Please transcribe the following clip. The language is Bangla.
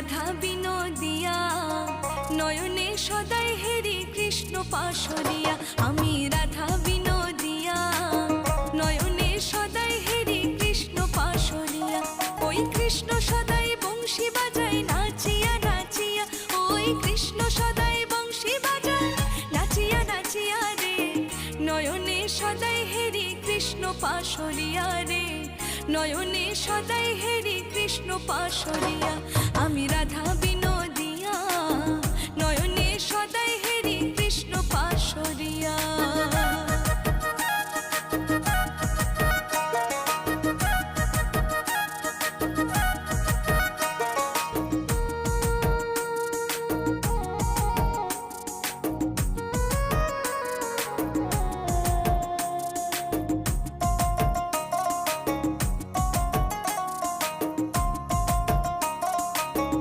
রাধা বিনোদিয়া, নয়নে সদাই হেরি কৃষ্ণ পাশরিয়া। আমি রাধা বিনোদিয়া, নয়নে সদাই হেরি কৃষ্ণ পাশরিয়া। ওই কৃষ্ণ সদাই বংশী বাজায় নাচিয়া নাচিয়া, ওই কৃষ্ণ সদাই বংশী বাজায় নাচিয়া নাচিয়া রে। নয়নে সদাই হেরি কৃষ্ণ পাশরিয়া রে, নয়নে সদাই হেরি কৃষ্ণ পাশরিয়া।